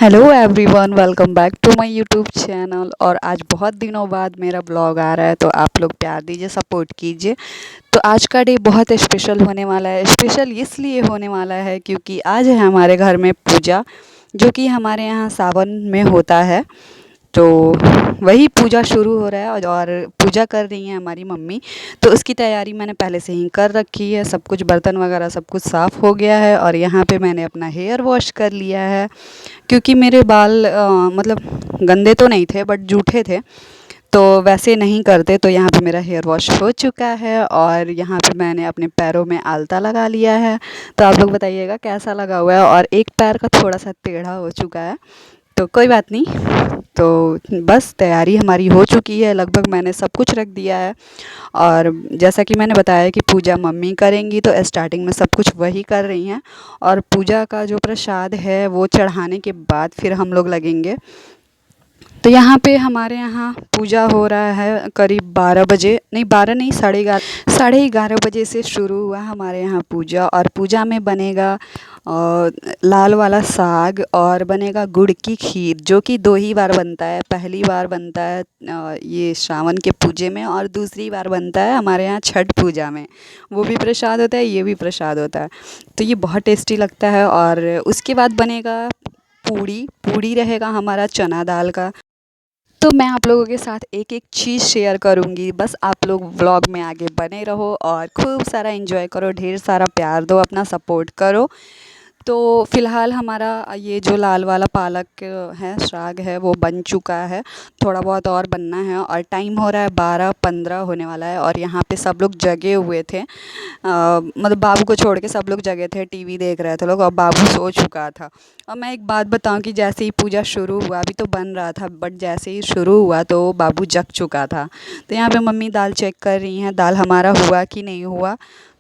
Hello everyone, welcome back to my YouTube channel. और आज बहुत दिनों बाद मेरा ब्लॉग आ रहा है, तो आप लोग प्यार दीजिए, सपोर्ट कीजिए। तो आज का डे बहुत स्पेशल होने वाला है। स्पेशल इसलिए होने वाला है क्योंकि आज है हमारे घर में पूजा, जो कि हमारे यहाँ सावन में होता है। तो वही पूजा शुरू हो रहा है और पूजा कर रही हैं हमारी मम्मी। तो उसकी तैयारी मैंने पहले से ही कर रखी है। सब कुछ बर्तन वगैरह सब कुछ साफ़ हो गया है और यहाँ पे मैंने अपना हेयर वॉश कर लिया है, क्योंकि मेरे बाल मतलब गंदे तो नहीं थे बट जूठे थे, तो वैसे नहीं करते। तो यहाँ पे मेरा हेयर वॉश हो चुका है और यहाँ पे मैंने अपने पैरों में आलता लगा लिया है। तो आप लोग बताइएगा कैसा लगा हुआ है। और एक पैर का थोड़ा सा टेढ़ा हो चुका है, तो कोई बात नहीं। तो बस तैयारी हमारी हो चुकी है, लगभग मैंने सब कुछ रख दिया है। और जैसा कि मैंने बताया कि पूजा मम्मी करेंगी, तो स्टार्टिंग में सब कुछ वही कर रही हैं। और पूजा का जो प्रसाद है वो चढ़ाने के बाद फिर हम लोग लगेंगे। तो यहाँ पे हमारे यहाँ पूजा हो रहा है करीब 12 बजे, नहीं 12 नहीं, साढ़े 11 बजे से शुरू हुआ हमारे यहाँ पूजा। और पूजा में बनेगा लाल वाला साग और बनेगा गुड़ की खीर, जो कि दो ही बार बनता है। पहली बार बनता है ये सावन के पूजे में, और दूसरी बार बनता है हमारे यहाँ छठ पूजा में। वो भी प्रसाद होता है, ये भी प्रसाद होता है। तो ये बहुत टेस्टी लगता है। और उसके बाद बनेगा पूड़ी। पूड़ी रहेगा हमारा चना दाल का। तो मैं आप लोगों के साथ एक एक चीज़ शेयर करूँगी, बस आप लोग व्लॉग में आगे बने रहो और खूब सारा एंजॉय करो, ढेर सारा प्यार दो, अपना सपोर्ट करो। तो फ़िलहाल हमारा ये जो लाल वाला पालक है, साग है, वो बन चुका है। थोड़ा बहुत और बनना है और टाइम हो रहा है 12:15 होने वाला है। और यहाँ पे सब लोग जगे हुए थे, मतलब बाबू को छोड़ के सब लोग जगे थे, टीवी देख रहे थे लोग, और बाबू सो चुका था। और मैं एक बात बताऊँ कि जैसे ही पूजा शुरू हुआ, अभी तो बन रहा था बट जैसे ही शुरू हुआ तो बाबू जग चुका था। तो यहाँ पे मम्मी दाल चेक कर रही हैं, दाल हमारा हुआ कि नहीं हुआ।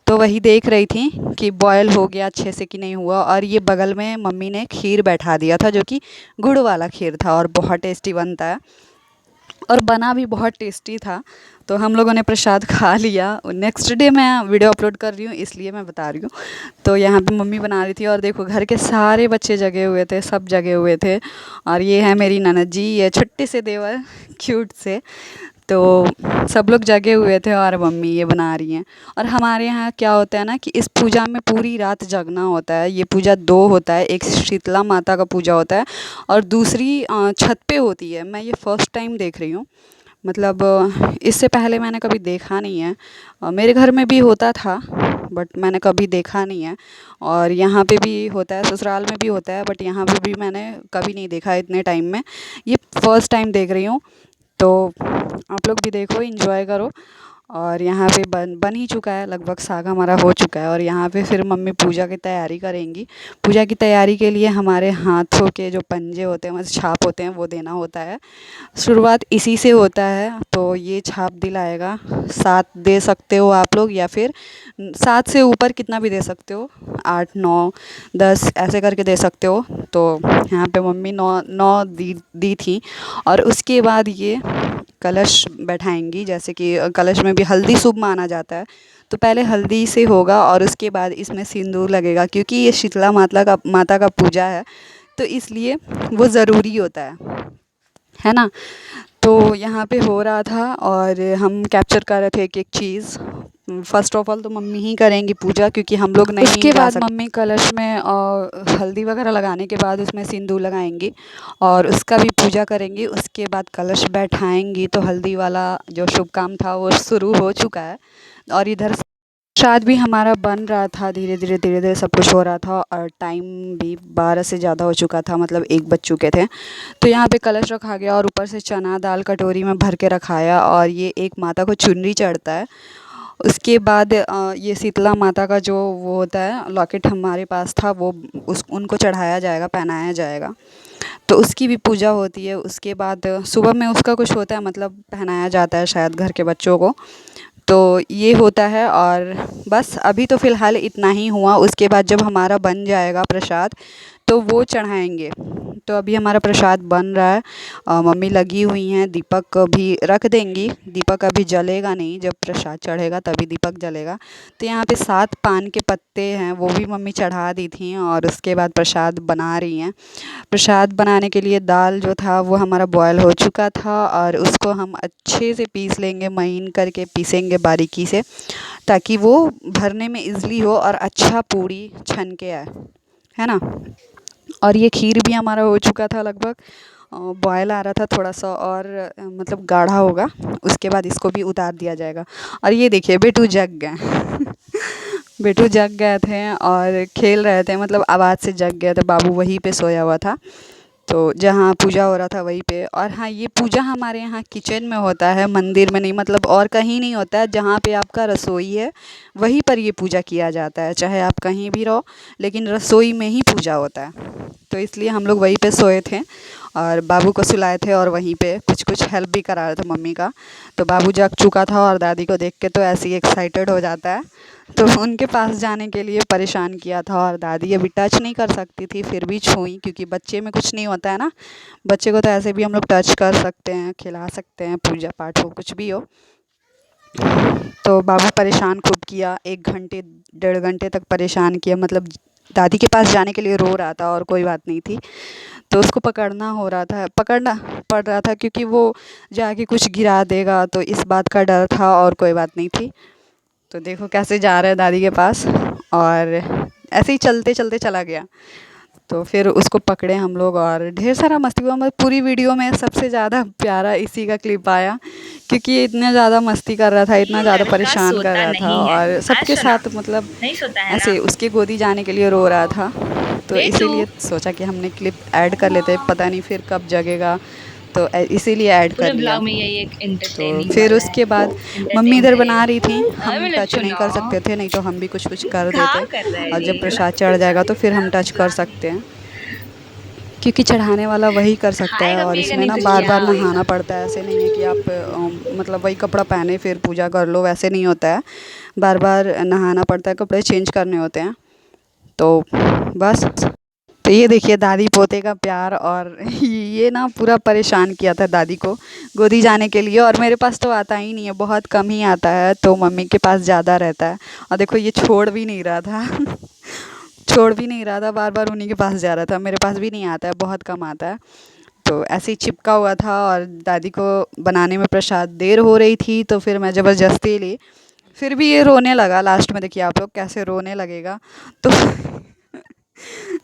तो वही देख रही थी कि बॉयल हो गया अच्छे से कि नहीं हुआ। और ये बगल में मम्मी ने खीर बैठा दिया था, जो कि गुड़ वाला खीर था और बहुत टेस्टी बनता है और बना भी बहुत टेस्टी था। तो हम लोगों ने प्रसाद खा लिया। नेक्स्ट डे मैं वीडियो अपलोड कर रही हूँ, इसलिए मैं बता रही हूँ। तो यहाँ पे मम्मी बना रही थी और देखो घर के सारे बच्चे जगे हुए थे, सब जगे हुए थे। और ये है मेरी ननद जी, ये छोटे से देवर, क्यूट से। तो सब लोग जगे हुए थे और मम्मी ये बना रही हैं। और हमारे यहाँ क्या होता है ना कि इस पूजा में पूरी रात जगना होता है। ये पूजा दो होता है, एक शीतला माता का पूजा होता है और दूसरी छत पे होती है। मैं ये फ़र्स्ट टाइम देख रही हूँ, मतलब इससे पहले मैंने कभी देखा नहीं है। मेरे घर में भी होता था बट मैंने कभी देखा नहीं है। और यहाँ पे भी होता है, ससुराल में भी होता है, बट यहाँ पे भी मैंने कभी नहीं देखा इतने टाइम में। ये फ़र्स्ट टाइम देख रही हूँ। तो आप लोग भी देखो, एंजॉय करो। और यहाँ पे बन बन ही चुका है, लगभग साग हमारा हो चुका है। और यहाँ पे फिर मम्मी पूजा की तैयारी करेंगी। पूजा की तैयारी के लिए हमारे हाथों के जो पंजे होते हैं, मतलब छाप होते हैं, वो देना होता है। शुरुआत इसी से होता है। तो ये छाप दिलाएगा, 7 दे सकते हो आप लोग, या फिर 7 से ऊपर कितना भी दे सकते हो, 8 9 10 ऐसे करके दे सकते हो। तो यहाँ पे मम्मी 9 9 दी थी। और उसके बाद ये कलश बैठाएंगी, जैसे कि कलश में भी हल्दी शुभ माना जाता है। तो पहले हल्दी से होगा और उसके बाद इसमें सिंदूर लगेगा, क्योंकि ये शीतला माता का पूजा है, तो इसलिए वो ज़रूरी होता है ना। तो यहाँ पे हो रहा था और हम कैप्चर कर रहे थे एक एक चीज़। फ़र्स्ट ऑफ ऑल तो मम्मी ही करेंगी पूजा, क्योंकि हम लोग नहीं उसके जा बाद सकते। मम्मी कलश में हल्दी वगैरह लगाने के बाद उसमें सिंदूर लगाएंगी और उसका भी पूजा करेंगी। उसके बाद कलश बैठाएंगी। तो हल्दी वाला जो शुभ काम था वो शुरू हो चुका है। और इधर प्रसाद भी हमारा बन रहा था, धीरे धीरे सब कुछ हो रहा था। और टाइम भी 12 से ज़्यादा हो चुका था, मतलब 1 बज चुके थे। तो यहाँ पे कलश रखा गया और ऊपर से चना दाल कटोरी में भर के रखाया। और ये एक माता को चुनरी चढ़ता है। उसके बाद ये शीतला माता का जो वो होता है लॉकेट हमारे पास था, वो उस उनको चढ़ाया जाएगा, पहनाया जाएगा। तो उसकी भी पूजा होती है। उसके बाद सुबह में उसका कुछ होता है, मतलब पहनाया जाता है शायद घर के बच्चों को। तो ये होता है। और बस अभी तो फ़िलहाल इतना ही हुआ। उसके बाद जब हमारा बन जाएगा प्रसाद, तो वो चढ़ाएंगे। तो अभी हमारा प्रसाद बन रहा है। मम्मी लगी हुई हैं, दीपक भी रख देंगी। दीपक अभी जलेगा नहीं, जब प्रसाद चढ़ेगा तभी दीपक जलेगा। तो यहाँ पे 7 पान के पत्ते हैं, वो भी मम्मी चढ़ा दी थी और उसके बाद प्रसाद बना रही हैं। प्रसाद बनाने के लिए दाल जो था वो हमारा बॉयल हो चुका था और उसको हम अच्छे से पीस लेंगे, महीन करके पीसेंगे बारीकी से, ताकि वो भरने में ईज़िली हो और अच्छा पूड़ी छन के आए, है ना। और ये खीर भी हमारा हो चुका था लगभग, बॉयल आ रहा था थोड़ा सा और मतलब गाढ़ा होगा, उसके बाद इसको भी उतार दिया जाएगा। और ये देखिए बेटू जग गए बेटू जग गए थे और खेल रहे थे, मतलब आवाज़ से जग गए थे। बाबू वहीं पे सोया हुआ था, तो जहाँ पूजा हो रहा था वहीं पे। और हाँ, ये पूजा हमारे यहाँ किचन में होता है, मंदिर में नहीं, मतलब और कहीं नहीं होता है। जहाँ पे आपका रसोई है वहीं पर ये पूजा किया जाता है, चाहे आप कहीं भी रहो, लेकिन रसोई में ही पूजा होता है। तो इसलिए हम लोग वहीं पे सोए थे और बाबू को सुलाए थे और वहीं पे कुछ कुछ हेल्प भी करा रहे थे मम्मी का। तो बाबू जग चुका था और दादी को देख के तो ऐसे ही एक्साइटेड हो जाता है, तो उनके पास जाने के लिए परेशान किया था। और दादी अभी टच नहीं कर सकती थी, फिर भी छुई, क्योंकि बच्चे में कुछ नहीं होता है ना। बच्चे को तो ऐसे भी हम लोग टच कर सकते हैं, खिला सकते हैं, पूजा पाठ हो कुछ भी हो। तो बाबू परेशान खूब किया, 1 घंटे 1.5 घंटे तक परेशान किया, मतलब दादी के पास जाने के लिए रो रहा था और कोई बात नहीं थी। तो उसको पकड़ना पड़ रहा था, क्योंकि वो जाके कुछ गिरा देगा, तो इस बात का डर था और कोई बात नहीं थी। तो देखो कैसे जा रहा है दादी के पास, और ऐसे ही चलते चलते चला गया। तो फिर उसको पकड़े हम लोग और ढेर सारा मस्ती हुआ। मतलब पूरी वीडियो में सबसे ज़्यादा प्यारा इसी का क्लिप आया, क्योंकि ये इतना ज़्यादा मस्ती कर रहा था, इतना ज़्यादा लड़का परेशान कर सोता रहा था नहीं है। और आज सबके सुना, साथ मतलब नहीं सोता है ना ऐसे उसके गोदी जाने के लिए रो रहा था। तो बेटू। इसीलिए सोचा कि हमने क्लिप ऐड कर लेते, पता नहीं फिर कब जगेगा, तो इसीलिए ऐड पूरे कर लिया। ब्लॉग में यही एक तो एंटरटेनिंग फिर वाला है, उसके बाद मम्मी एंटरटेन इधर बना करेगा। रही थी, हाँ हम मेरा टच नहीं चुना कर सकते थे, नहीं तो हम भी कुछ कुछ कर क्या देते। कर रहा है और जब रे। प्रसाद चढ़ जाएगा तो फिर हम टच कर सकते हैं, क्योंकि चढ़ाने वाला वही कर सकता है। खाएगा और पिएगा इसमें नहीं ना तो बार क्या बार होएगा। नहाना पड़ता है, ऐसे नहीं है कि आप मतलब वही कपड़ा पहने फिर पूजा कर लो, वैसे नहीं होता है। बार बार नहाना पड़ता है, कपड़े चेंज करने होते हैं। तो बस, तो ये देखिए दादी पोते का प्यार। और ये ना पूरा परेशान किया था दादी को गोदी जाने के लिए, और मेरे पास तो आता ही नहीं है, बहुत कम ही आता है, तो मम्मी के पास ज़्यादा रहता है। और देखो ये छोड़ भी नहीं रहा था छोड़ भी नहीं रहा था, बार बार उन्हीं के पास जा रहा था। मेरे पास भी नहीं आता है, बहुत कम आता है। तो ऐसे ही चिपका हुआ था और दादी को बनाने में प्रसाद देर हो रही थी, तो फिर मैं ज़बरदस्ती ली। फिर भी ये रोने लगा लास्ट में, देखिए आप लोग कैसे रोने लगेगा। तो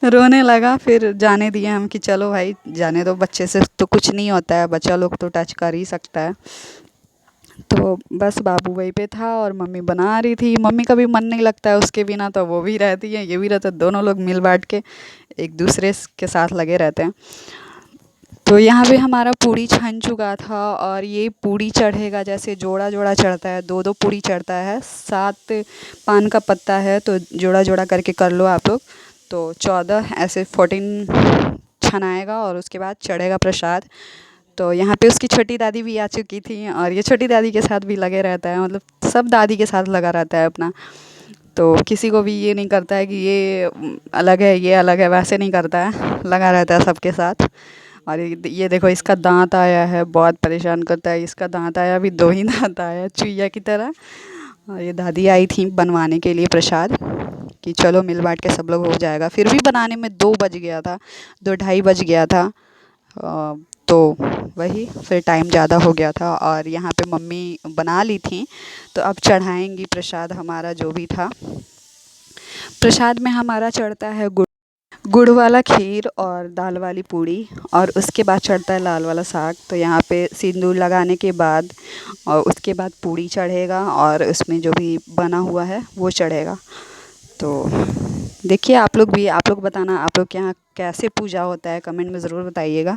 रोने लगा, फिर जाने दिए हम कि चलो भाई जाने दो, बच्चे से तो कुछ नहीं होता है, बच्चा लोग तो टच कर ही सकता है। तो बस बाबू वहीं पे था और मम्मी बना रही थी। मम्मी का भी मन नहीं लगता है उसके बिना, तो वो भी रहती है, ये भी रहता है, दोनों लोग मिल बाँट के एक दूसरे के साथ लगे रहते हैं। तो यहाँ पे हमारा पूड़ी छन चुका था और ये पूड़ी चढ़ेगा, जैसे जोड़ा जोड़ा चढ़ता है, 2-2 पूड़ी चढ़ता है। 7 पान का पत्ता है, तो जोड़ा जोड़ा करके कर लो आप लोग। तो 14 ऐसे 14 छनाएगा और उसके बाद चढ़ेगा प्रसाद। तो यहाँ पे उसकी छोटी दादी भी आ चुकी थी और ये छोटी दादी के साथ भी लगे रहता है, मतलब सब दादी के साथ लगा रहता है अपना। तो किसी को भी ये नहीं करता है कि ये अलग है, ये अलग है, वैसे नहीं करता है, लगा रहता है सबके साथ। और ये देखो इसका दांत आया है, बहुत परेशान करता है। इसका दांत आया, अभी 2 ही दांत आया है चुईया की तरह। और ये दादी आई थी बनवाने के लिए प्रसाद, कि चलो मिल बाँट के सब लोग हो जाएगा। फिर भी बनाने में 2 बज गया था, 2 ढाई बज गया था। तो वही फिर टाइम ज़्यादा हो गया था और यहाँ पे मम्मी बना ली थी, तो अब चढ़ाएँगी प्रसाद हमारा जो भी था। प्रसाद में हमारा चढ़ता है गुड़ वाला खीर और दाल वाली पूड़ी, और उसके बाद चढ़ता है लाल वाला साग। तो यहाँ पे सिंदूर लगाने के बाद और उसके बाद पूड़ी चढ़ेगा और उसमें जो भी बना हुआ है वो चढ़ेगा। तो देखिए आप लोग बताना आप लोग के यहाँ कैसे पूजा होता है, कमेंट में ज़रूर बताइएगा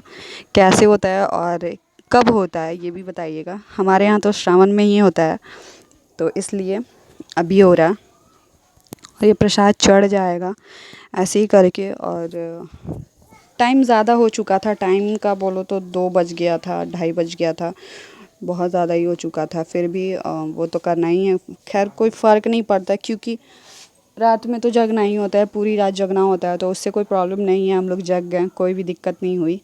कैसे होता है और कब होता है, ये भी बताइएगा। हमारे यहाँ तो श्रावण में ही होता है, तो इसलिए अभी हो रहा है और ये प्रसाद चढ़ जाएगा ऐसे ही करके। और टाइम ज़्यादा हो चुका था, टाइम का बोलो तो 2 बज गया था, ढाई बज गया था, बहुत ज़्यादा ही हो चुका था। फिर भी वो तो करना ही है, खैर कोई फ़र्क नहीं पड़ता, क्योंकि रात में तो जगना ही होता है, पूरी रात जगना होता है, तो उससे कोई प्रॉब्लम नहीं है, हम लोग जग गए, कोई भी दिक्कत नहीं हुई।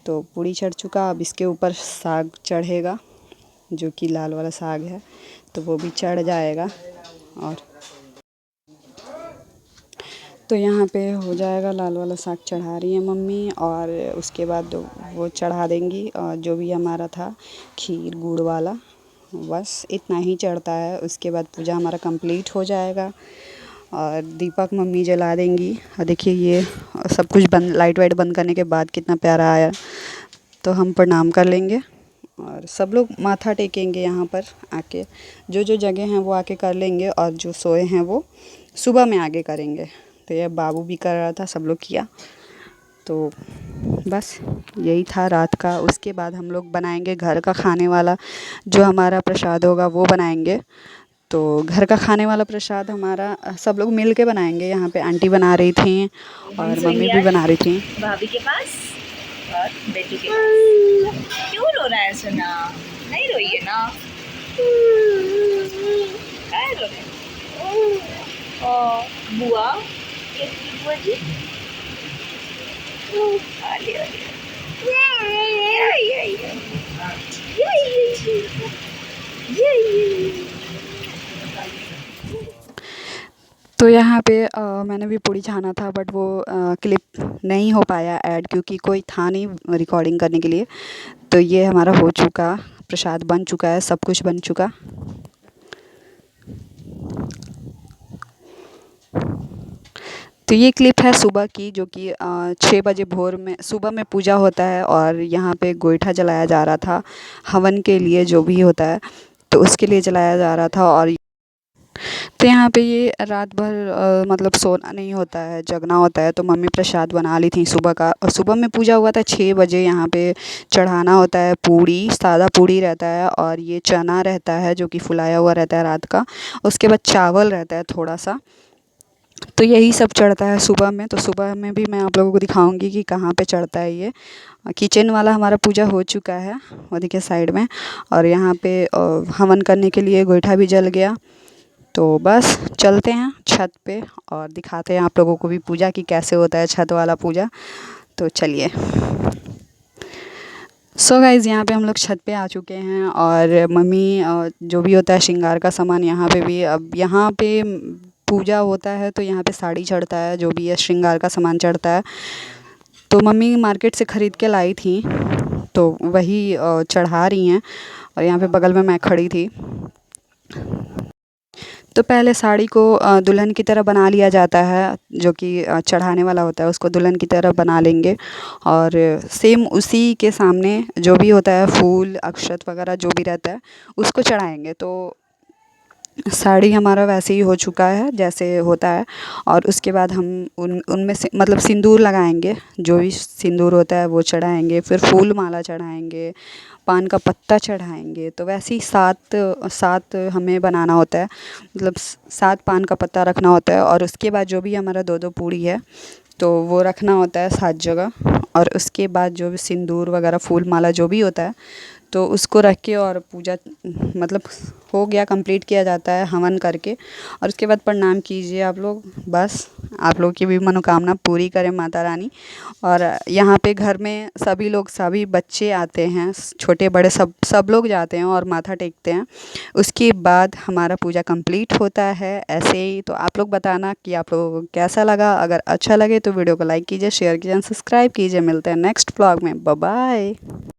तो पूड़ी चढ़ चुका, अब इसके ऊपर साग चढ़ेगा, जो कि लाल वाला साग है, तो वो भी चढ़ जाएगा। और तो यहाँ पे हो जाएगा, लाल वाला साग चढ़ा रही है मम्मी, और उसके बाद वो चढ़ा देंगी। और जो भी हमारा था खीर गुड़ वाला, बस इतना ही चढ़ता है। उसके बाद पूजा हमारा कंप्लीट हो जाएगा और दीपक मम्मी जला देंगी। और देखिए ये सब कुछ बंद, लाइट वाइट बंद करने के बाद कितना प्यारा आया। तो हम प्रणाम कर लेंगे और सब लोग माथा टेकेंगे यहाँ पर आके। जो जो जगह हैं वो आके कर लेंगे, और जो सोए हैं वो सुबह में आगे करेंगे। तो ये बाबू भी कर रहा था, सब लोग किया। तो बस यही था रात का। उसके बाद हम लोग बनाएंगे घर का खाने वाला, जो हमारा प्रसाद होगा वो बनाएंगे। तो घर का खाने वाला प्रसाद हमारा सब लोग मिल के बनाएंगे। यहाँ पे आंटी बना रही थी और मम्मी भी बना रही थी। भाभी के पास और बेटी के पास। क्यों रो रहा है सुना? नहीं रोइए ना। क्या रो रहे? ओ बुआ, कैसी बुआ जी? आले आले। तो यहाँ पे मैंने भी पूड़ी छाना था, बट वो क्लिप नहीं हो पाया ऐड, क्योंकि कोई था नहीं रिकॉर्डिंग करने के लिए। तो ये हमारा हो चुका, प्रसाद बन चुका है, सब कुछ बन चुका। तो ये क्लिप है सुबह की, जो कि 6 बजे भोर में सुबह में पूजा होता है, और यहाँ पे गोईठा जलाया जा रहा था हवन के लिए, जो भी होता है तो उसके लिए जलाया जा रहा था। और तो यहाँ पे ये रात भर मतलब सोना नहीं होता है, जगना होता है। तो मम्मी प्रसाद बना ली थी सुबह का, और सुबह में पूजा हुआ था 6 बजे। यहाँ पे चढ़ाना होता है पूड़ी, सादा पूड़ी रहता है, और ये चना रहता है जो कि फुलाया हुआ रहता है रात का। उसके बाद चावल रहता है थोड़ा सा। तो यही सब चढ़ता है सुबह में। तो सुबह में भी मैं आप लोगों को दिखाऊंगी कि कहाँ पे चढ़ता है ये। किचन वाला हमारा पूजा हो चुका है, वो देखिए साइड में। और यहाँ पे हवन करने के लिए गोईठा भी जल गया। तो बस चलते हैं छत पे और दिखाते हैं आप लोगों को भी पूजा की कैसे होता है छत वाला पूजा। तो चलिए। सो गाइज़, यहाँ पे हम लोग छत पे आ चुके हैं, और मम्मी जो भी होता है श्रृंगार का सामान यहाँ पे भी, अब यहाँ पे पूजा होता है तो यहाँ पे साड़ी चढ़ता है, जो भी है श्रृंगार का सामान चढ़ता है। तो मम्मी मार्केट से ख़रीद के लाई थी, तो वही चढ़ा रही हैं। और यहाँ पे बगल में मैं खड़ी थी। तो पहले साड़ी को दुल्हन की तरह बना लिया जाता है, जो कि चढ़ाने वाला होता है उसको दुल्हन की तरह बना लेंगे। और सेम उसी के सामने जो भी होता है फूल अक्षत वगैरह जो भी रहता है उसको चढ़ाएंगे। तो साड़ी हमारा वैसे ही हो चुका है जैसे होता है। और उसके बाद हम उनमें से मतलब सिंदूर लगाएंगे, जो भी सिंदूर होता है वो चढ़ाएंगे, फिर फूल माला चढ़ाएंगे, पान का पत्ता चढ़ाएंगे। तो वैसे ही 7 हमें बनाना होता है, मतलब 7 पान का पत्ता रखना होता है। और उसके बाद जो भी हमारा 2-2 पूड़ी है तो वो रखना होता है 7 जगह। और उसके बाद जो भी सिंदूर वगैरह फूल माला जो भी होता है तो उसको रख के और पूजा मतलब हो गया, कंप्लीट किया जाता है हवन करके। और उसके बाद प्रणाम कीजिए आप लोग। बस आप लोग की भी मनोकामना पूरी करें माता रानी। और यहाँ पे घर में सभी लोग, सभी बच्चे आते हैं, छोटे बड़े सब लोग जाते हैं और माथा टेकते हैं। उसके बाद हमारा पूजा कंप्लीट होता है ऐसे ही। तो आप लोग बताना कि आप लोगों को कैसा लगा। अगर अच्छा लगे तो वीडियो को लाइक कीजिए, शेयर कीजिए, सब्सक्राइब कीजिए। मिलते हैं नेक्स्ट व्लॉग में। Bye bye.